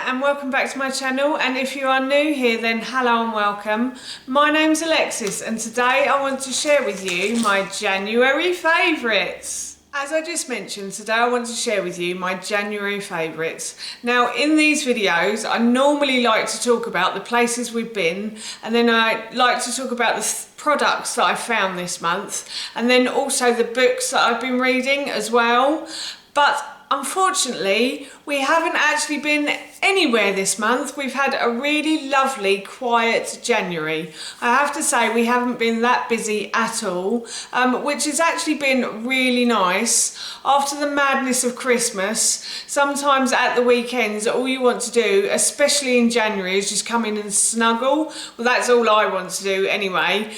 and welcome back to my channel, and if you are new here then hello and welcome. My name's Alexis and today I want to share with you my January favourites. As I just mentioned, today I want to share with you my January favourites. Now in these videos I normally like to talk about the places we've been, and then I like to talk about the products that I found this month, and then also the books that I've been reading as well. But unfortunately, we haven't actually been anywhere this month. We've had a really lovely, quiet January. I have to say we haven't been that busy at all, which has actually been really nice. After the madness of Christmas, sometimes at the weekends, all you want to do, especially in January, is just come in and snuggle. Well, that's all I want to do anyway.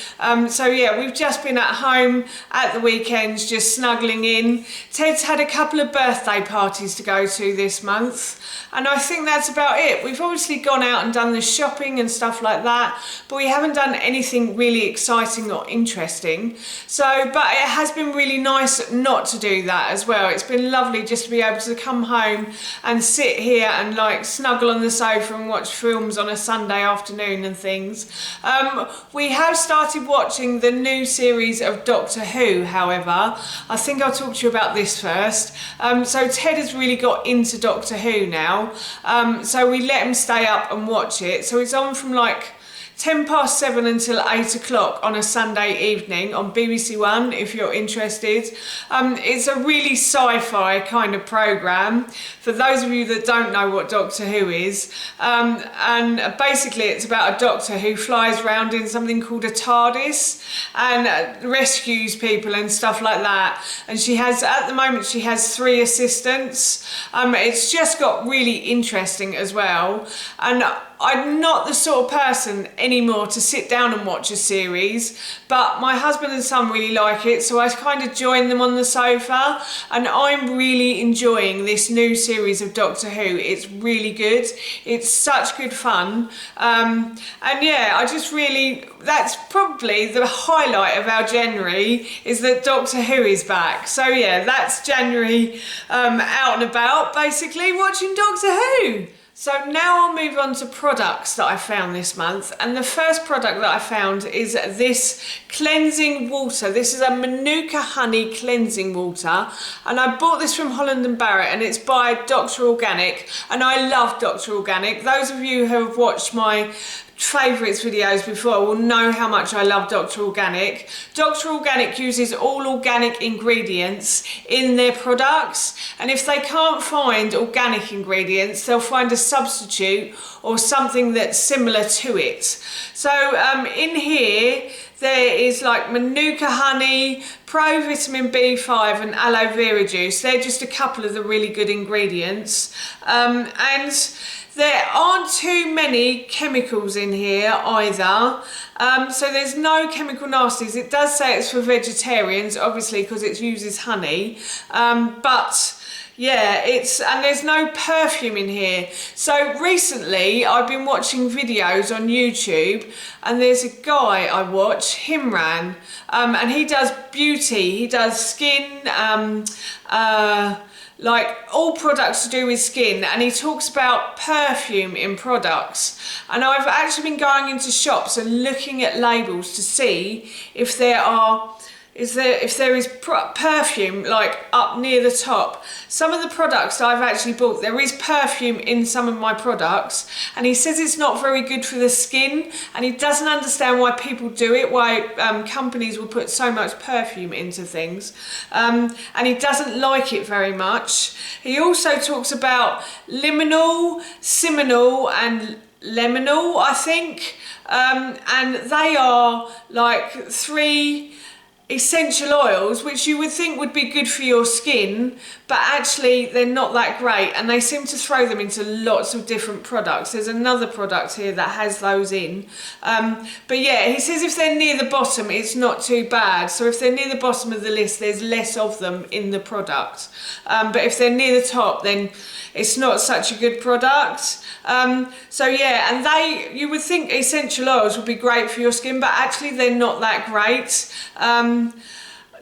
So yeah, we've just been at home at the weekends, just snuggling in. Ted's had a couple of birthday parties to go to this month, and I think that's about it. We've obviously gone out and done the shopping and stuff like that, but we haven't done anything really exciting or interesting. So, but it has been really nice not to do that as well. It's been lovely just to be able to come home and sit here and like snuggle on the sofa and watch films on a Sunday afternoon and things. We have started watching the new series of Doctor Who, however. I think I'll talk to you about this first. So Ted has really got into Doctor Who now, so we let him stay up and watch it. So it's on from like 7:10 until 8 o'clock on a Sunday evening on BBC One, if you're interested. It's a really sci-fi kind of programme, for those of you that don't know what Doctor Who is. And basically it's about a doctor who flies around in something called a TARDIS and rescues people and stuff like that. And she has, at the moment, she has 3 assistants. It's just got really interesting as well. And I'm not the sort of person anymore to sit down and watch a series, but my husband and son really like it, so I kind of join them on the sofa, and I'm really enjoying this new series of Doctor Who. It's really good. It's such good fun. And yeah, I just really, that's probably the highlight of our January, is that Doctor Who is back. So yeah, that's January out and about, basically watching Doctor Who. So now I'll move on to products that I found this month, and the first product that I found is this cleansing water. This is a Manuka honey cleansing water, and I bought this from Holland & Barrett, and it's by Dr. Organic, and I love Dr. Organic. Those of you who have watched my favourites videos before will know how much I love Dr. Organic. Dr. Organic uses all organic ingredients in their products, and if they can't find organic ingredients, they'll find a substitute or something that's similar to it. So in here there is like Manuka honey, Pro Vitamin B5 and aloe vera juice. They're just a couple of the really good ingredients. And there aren't too many chemicals in here either, so there's no chemical nasties. It does say it's for vegetarians, obviously, because it uses honey, but yeah, and there's no perfume in here. So recently I've been watching videos on YouTube, and there's a guy I watch, Hyram, and he does beauty, he does skin, like all products to do with skin, and he talks about perfume in products. And I've actually been going into shops and looking at labels to see if there is perfume like up near the top. Some of the products that I've actually bought, there is perfume in some of my products, and he says it's not very good for the skin, and he doesn't understand why people do it, why companies will put so much perfume into things, and he doesn't like it very much. He also talks about liminal, seminal and lemonal, I think, and they are like 3 essential oils which you would think would be good for your skin, but actually they're not that great, and they seem to throw them into lots of different products. There's another product here that has those in, but yeah, he says if they're near the bottom it's not too bad. So if they're near the bottom of the list, there's less of them in the product, but if they're near the top, then it's not such a good product. So yeah, and you would think essential oils would be great for your skin, but actually they're not that great.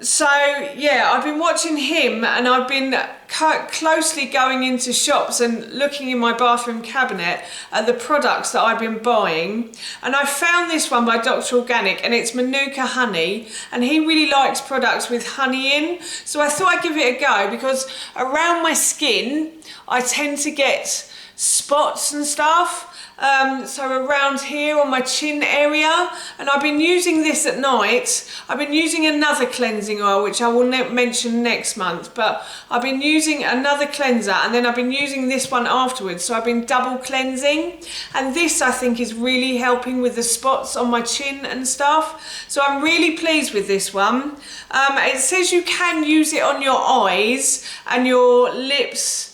So yeah, I've been watching him, and I've been closely going into shops and looking in my bathroom cabinet at the products that I've been buying, and I found this one by Dr. Organic, and it's Manuka honey, and he really likes products with honey in, so I thought I'd give it a go, because around my skin I tend to get spots and stuff. So around here on my chin area, and I've been using this at night. I've been using another cleansing oil, which I will mention next month, but I've been using another cleanser, and then I've been using this one afterwards, so I've been double cleansing, and this I think is really helping with the spots on my chin and stuff, so I'm really pleased with this one. It says you can use it on your eyes and your lips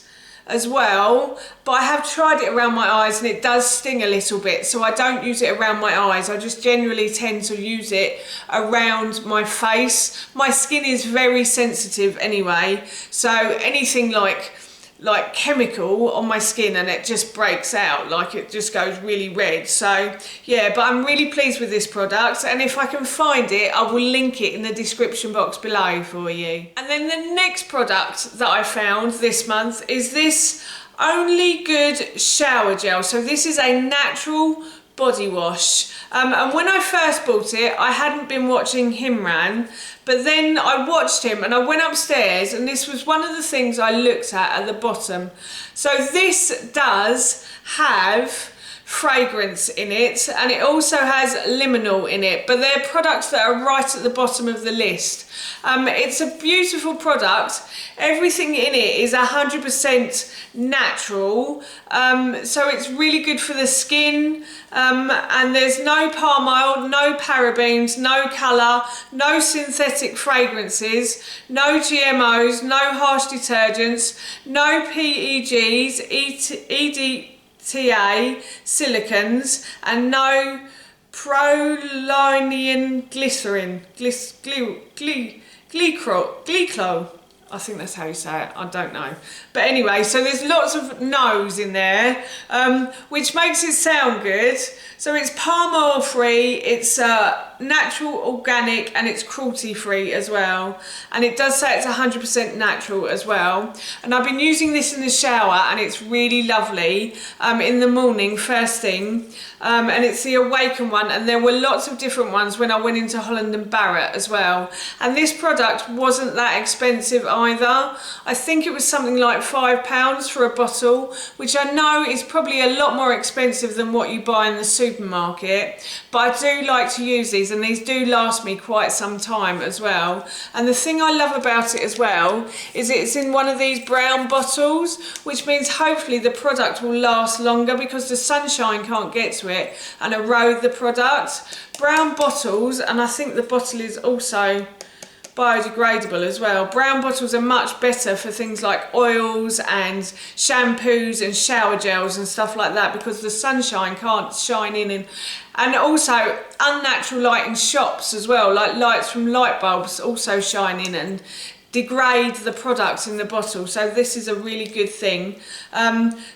as well, but I have tried it around my eyes and it does sting a little bit, so I don't use it around my eyes. I just generally tend to use it around my face. My skin is very sensitive anyway, so anything like chemical on my skin and it just breaks out, like it just goes really red. So yeah, but I'm really pleased with this product, and if I can find it I will link it in the description box below for you. And then the next product that I found this month is this Only Good shower gel. So this is a natural body wash, and when I first bought it I hadn't been watching Hyram, but then I watched him and I went upstairs, and this was one of the things I looked at the bottom. So this does have fragrance in it, and it also has limonal in it, but they're products that are right at the bottom of the list. It's a beautiful product. Everything in it is 100% natural, so it's really good for the skin, and there's no palm oil, no parabens, no colour, no synthetic fragrances, no GMOs, no harsh detergents, no PEGs, EDTA, silicons, and no proline glycerin, glycol. I think that's how you say it, I don't know. But anyway, so there's lots of no's in there, which makes it sound good. So it's palm oil free, it's natural, organic, and it's cruelty free as well. And it does say it's 100% natural as well. And I've been using this in the shower, and it's really lovely in the morning, first thing. And it's the Awaken one, and there were lots of different ones when I went into Holland & Barrett as well. And this product wasn't that expensive either. I think it was something like £5 for a bottle, which I know is probably a lot more expensive than what you buy in the supermarket, but I do like to use these, and these do last me quite some time as well. And the thing I love about it as well is it's in one of these brown bottles, which means hopefully the product will last longer, because the sunshine can't get to it and erode the product. Brown bottles, and I think the bottle is also biodegradable as well. Brown bottles are much better for things like oils and shampoos and shower gels and stuff like that, because the sunshine can't shine in, and also unnatural light in shops as well, like lights from light bulbs also shine in and degrade the products in the bottle. So this is a really good thing.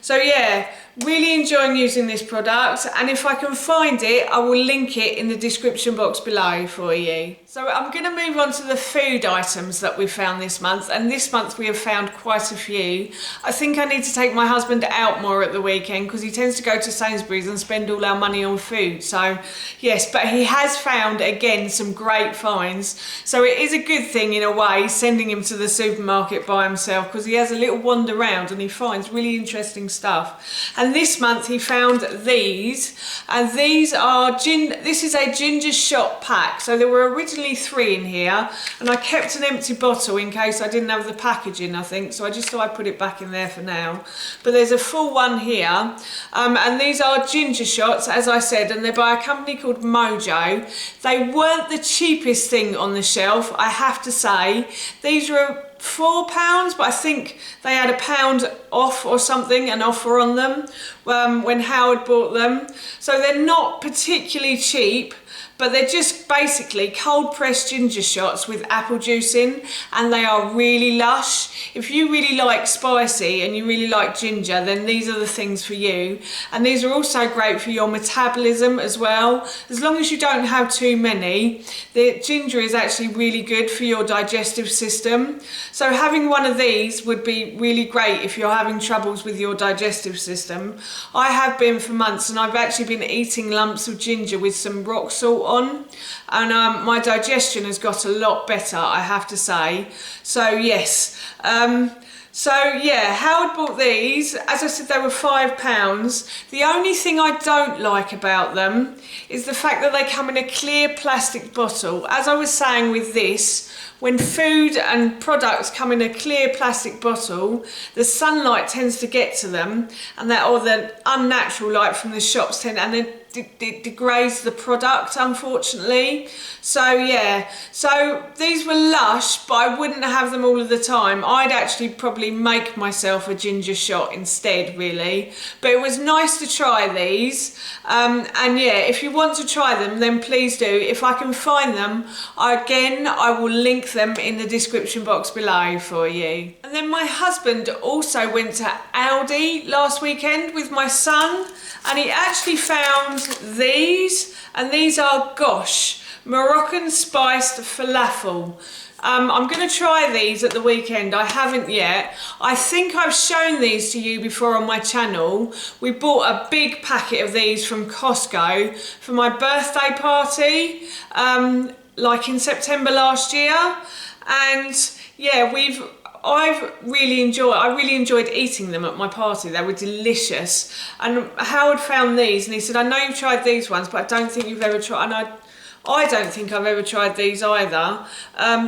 So yeah, really enjoying using this product, and if I can find it I will link it in the description box below for you. So I'm going to move on to the food items that we found this month, and this month we have found quite a few. I think I need to take my husband out more at the weekend, because he tends to go to Sainsbury's and spend all our money on food. So yes, but he has found again some great finds, so it is a good thing in a way sending him to the supermarket by himself, because he has a little wander around and he finds really interesting stuff. And this month he found these, and these are this is a ginger shot pack. So there were originally 3 in here, and I kept an empty bottle in case I didn't have the packaging, I think, so I just thought I'd put it back in there for now. But there's a full one here, and these are ginger shots, as I said, and they're by a company called MOJU. They weren't the cheapest thing on the shelf, I have to say. These were £4, but I think they had £1 off or something, an offer on them when Howard bought them. So they're not particularly cheap, but they're just basically cold pressed ginger shots with apple juice in, and they are really lush. If you really like spicy and you really like ginger, then these are the things for you. And these are also great for your metabolism as well. As long as you don't have too many, the ginger is actually really good for your digestive system. So having one of these would be really great if you're having troubles with your digestive system. I have been for months, and I've actually been eating lumps of ginger with some rock salt on, and my digestion has got a lot better, I have to say. So yes, so yeah, Howard bought these. As I said, they were £5. The only thing I don't like about them is the fact that they come in a clear plastic bottle. As I was saying with this, when food and products come in a clear plastic bottle, the sunlight tends to get to them, and the unnatural light from the shops and it degrades the product, unfortunately. So yeah, so these were lush, but I wouldn't have them all of the time. I'd actually probably make myself a ginger shot instead, really. But it was nice to try these, and yeah, if you want to try them, then please do. If I can find them, I will link them in the description box below for you. And then my husband also went to Aldi last weekend with my son, and he actually found these, and these are, gosh, Moroccan spiced falafel. I'm going to try these at the weekend. I haven't yet. I think I've shown these to you before on my channel. We bought a big packet of these from Costco for my birthday party, like in September last year. And yeah, I really enjoyed eating them at my party. They were delicious. And Howard found these and he said, I know you've tried these ones, but I don't think you've ever tried, and I don't think I've ever tried these either.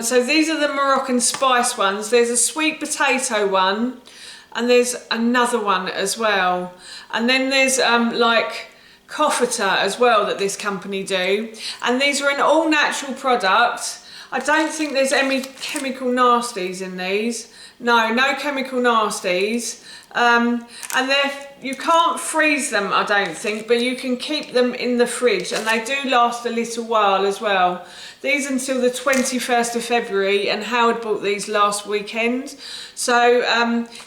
So these are the Moroccan spice ones. There's a sweet potato one, and there's another one as well. And then there's like kofta as well that this company do. And these are an all natural product. I don't think there's any chemical nasties in these. No chemical nasties. And you can't freeze them, I don't think, but you can keep them in the fridge, and they do last a little while as well. These until the 21st of February, and Howard bought these last weekend. So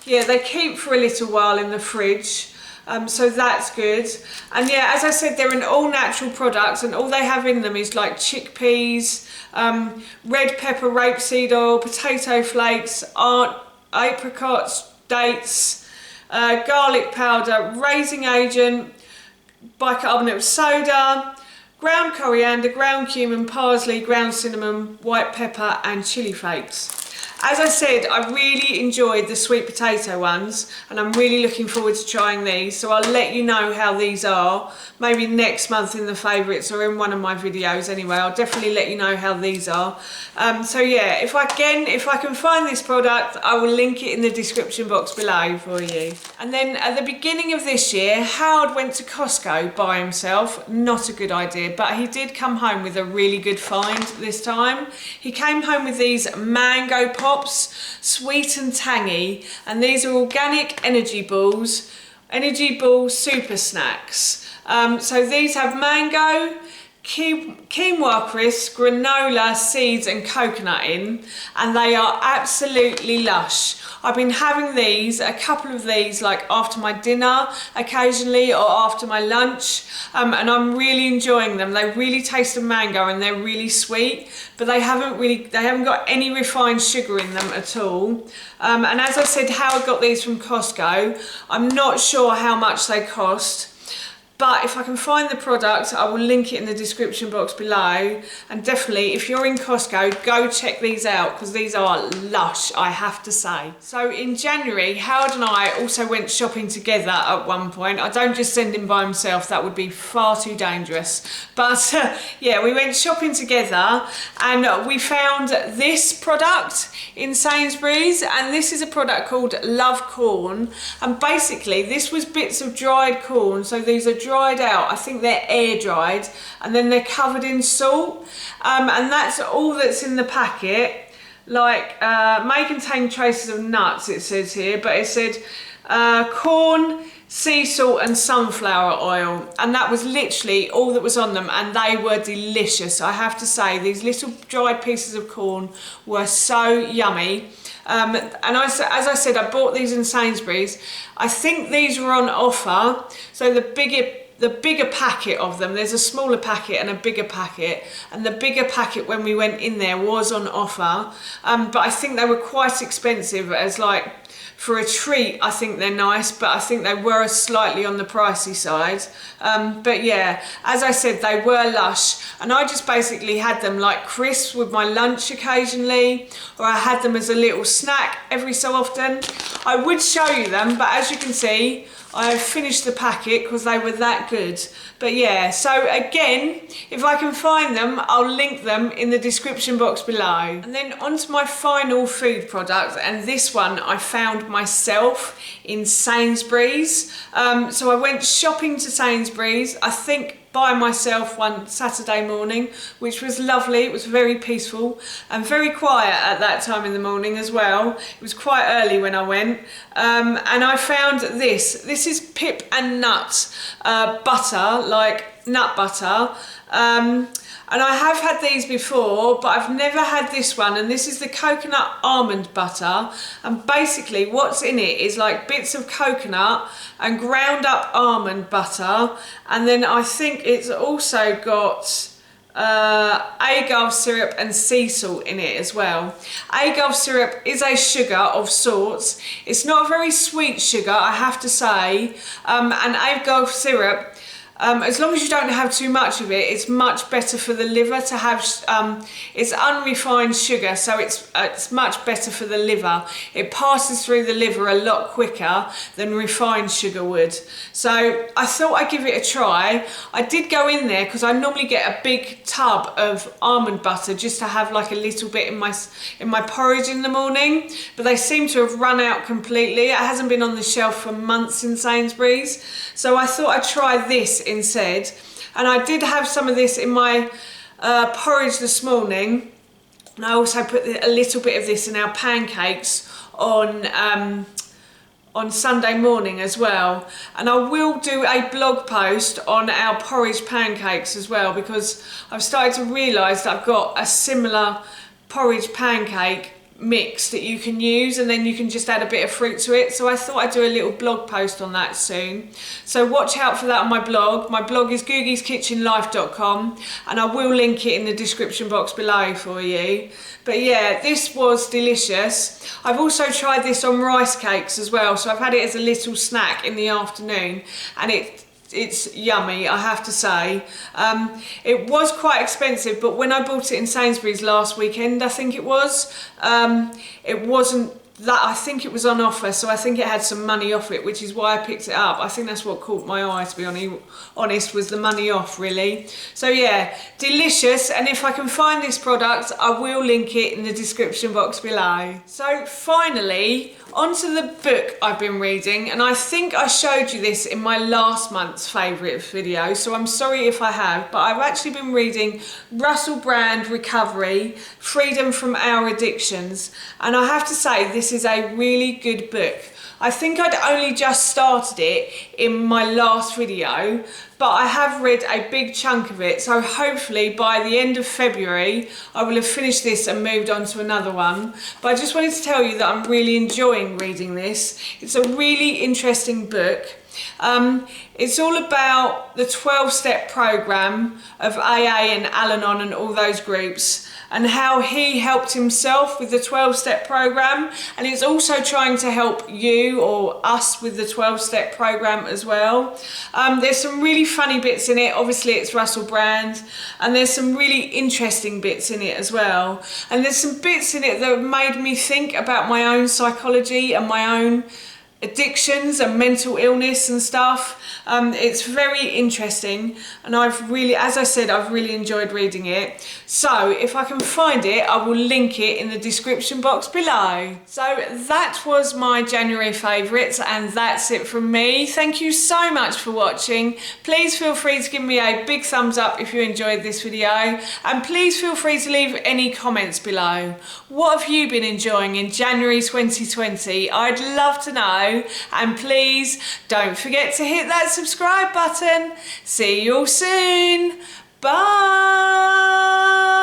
yeah, they keep for a little while in the fridge. So that's good. And yeah, as I said, they're an all natural product, and all they have in them is like chickpeas, red pepper, rapeseed oil, potato flakes, apricots, dates, garlic powder, raising agent, bicarbonate of soda, ground coriander, ground cumin, parsley, ground cinnamon, white pepper and chili flakes. As I said, I really enjoyed the sweet potato ones, and I'm really looking forward to trying these. So I'll let you know how these are, maybe next month in the favourites or in one of my videos anyway. I'll definitely let you know how these are. So yeah, if I can find this product, I will link it in the description box below for you. And then at the beginning of this year, Howard went to Costco by himself. Not a good idea, but he did come home with a really good find this time. He came home with these mango pops, sweet and tangy, and these are organic energy ball super snacks. So these have mango, quinoa crisps, granola, seeds and coconut in, and they are absolutely lush. I've been having these, a couple of these, like after my dinner occasionally or after my lunch, and I'm really enjoying them. They really taste of mango and they're really sweet, but they haven't got any refined sugar in them at all. And as I said, Howard got these from Costco. I'm not sure how much they cost, but if I can find the product, I will link it in the description box below. And definitely, if you're in Costco, go check these out, because these are lush, I have to say. So in January, Howard and I also went shopping together at one point. I don't just send him by himself, that would be far too dangerous. But yeah, we went shopping together, and we found this product in Sainsbury's, and this is a product called Love Corn. And basically, this was bits of dried corn. So these are dried out, I think they're air dried, and then they're covered in salt, and that's all that's in the packet. Like may contain traces of nuts, it says here, but it said corn, sea salt and sunflower oil, and that was literally all that was on them, and they were delicious. I have to say, these little dried pieces of corn were so yummy. And as I said, I bought these in Sainsbury's. I think these were on offer, so the bigger packet of them, there's a smaller packet and a bigger packet, and the bigger packet when we went in there was on offer, but I think they were quite expensive. As like for a treat, I think they're nice, but I think they were slightly on the pricey side. But yeah, as I said, they were lush, and I just basically had them like crisps with my lunch occasionally, or I had them as a little snack every so often. I would show you them, but as you can see, I have finished the packet because they were that good. But yeah, so again, if I can find them, I'll link them in the description box below. And then on to my final food product, and this one I found myself in Sainsbury's. So I went shopping to Sainsbury's, I think by myself one Saturday morning, which was lovely. It was very peaceful and very quiet at that time in the morning as well. It was quite early when I went, and I found this. This is Pip and Nut butter, like nut butter. And I have had these before, but I've never had this one, and this is the coconut almond butter. And basically what's in it is like bits of coconut and ground up almond butter, and then I think it's also got agave syrup and sea salt in it as well. Agave syrup is a sugar of sorts. It's not a very sweet sugar, I have to say, and agave syrup, as long as you don't have too much of it, it's much better for the liver to have. It's unrefined sugar, so it's much better for the liver. It passes through the liver a lot quicker than refined sugar would. So I thought I'd give it a try. I did go in there because I normally get a big tub of almond butter just to have like a little bit in my porridge in the morning, but they seem to have run out completely. It hasn't been on the shelf for months in Sainsbury's, so I thought I'd try this instead. And I did have some of this in my porridge this morning, and I also put a little bit of this in our pancakes on Sunday morning as well. And I will do a blog post on our porridge pancakes as well, because I've started to realise that I've got a similar porridge pancake mix that you can use, and then you can just add a bit of fruit to it. So I thought I'd do a little blog post on that soon, so watch out for that on my blog. My blog is googie'skitchenlife.com, and I will link it in the description box below for you. But yeah, this was delicious. I've also tried this on rice cakes as well, so I've had it as a little snack in the afternoon, and it's yummy, I have to say. It was quite expensive, but when I bought it in Sainsbury's last weekend, I think it wasn't that, I think it was on offer, so I think it had some money off it, which is why I picked it up. I think that's what caught my eye, to be honest, was the money off, really. So yeah, delicious, and if I can find this product, I will link it in the description box below. So finally, onto the book I've been reading, and I think I showed you this in my last month's favourite video, so I'm sorry if I have, but I've actually been reading Russell Brand Recovery, Freedom from Our Addictions, and I have to say this is a really good book. I think I'd only just started it in my last video, but I have read a big chunk of it, so hopefully by the end of February I will have finished this and moved on to another one. But I just wanted to tell you that I'm really enjoying reading this. It's a really interesting book. It's all about the 12-step program of AA and Al-Anon and all those groups, and how he helped himself with the 12-step program, and it's also trying to help you or us with the 12-step program as well. There's some really funny bits in it. Obviously it's Russell Brand, and there's some really interesting bits in it as well, and there's some bits in it that have made me think about my own psychology and my own addictions and mental illness and stuff. It's very interesting, and I've really, as I said, I've really enjoyed reading it. So if I can find it, I will link it in the description box below. So that was my January favourites, and that's it from me. Thank you so much for watching. Please feel free to give me a big thumbs up if you enjoyed this video, and please feel free to leave any comments below. What have you been enjoying in January 2020? I'd love to know. below, and please don't forget to hit that subscribe button. See you all soon. Bye.